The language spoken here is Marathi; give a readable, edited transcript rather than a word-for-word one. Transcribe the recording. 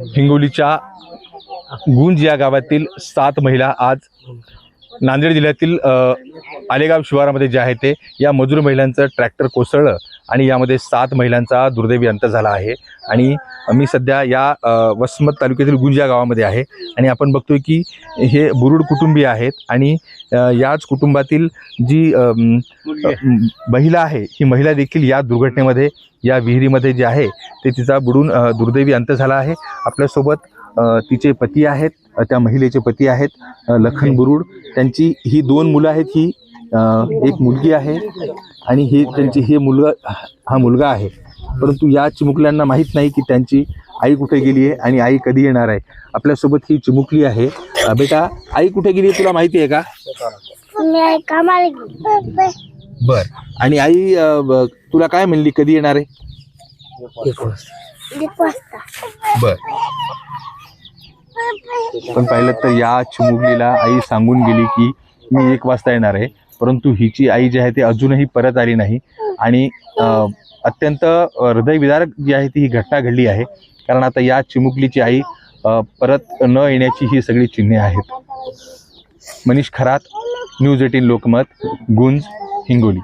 हिंगोलीच्या गुंज या गावातील 7 महिला आज नांदेड जिल्ह्यातील आलेगाव शिवारामध्ये जे आहे ते या मजूर महिलांचं ट्रॅक्टर कोसळलं आणि यामध्ये 7 महिलांचा दुर्दैवी अंत झाला आहे। आणि मी सध्या या वसमत तालुक्यातील गुंज या गावामध्ये आहे आणि आपण बघतोय की हे बुरुड कुटुंबीय आहेत आणि याच कुटुंबातील जी महिला आहे ही महिला देखील या दुर्घटनेमध्ये या विहिरीमध्ये जे आहे ते तिचा बुडून दुर्दैवी अंत झाला आहे। आपल्यासोबत तिचे पती आहेत, त्या महिलेचे पती आहेत लखन बुरुड, त्यांची ही 2 मुलं आहेत, ही एक मुलगी आहे आणि ही त्यांची हा मुलगा आहे। परंतु या चिमुकल्यांना माहीत नाही की त्यांची आई कुठे गेली आहे आणि आई कधी येणार आहे। आपल्यासोबत ही चिमुकली आहे। बेटा, आई कुठे गेली तुला माहिती आहे का? बर, आणि आई तुला काय म्हणली कधी येणार आहे? 1 वाजता। बर, पण पाहिलं तर या चिमुकलीला आई सांगून गेली की मी 1 वाजता येणार आहे, परंतु हिची आई जी आहे ती अजूनही परत आली नाही आणि अत्यंत हृदयविदारक जी आहे ती ही घटना घडली आहे। कारण आता या चिमुकलीची आई परत न येण्याची ही सगळी चिन्हे आहेत। मनीष खरात, न्यूज 18 लोकमत, गुंज, हिंगोली।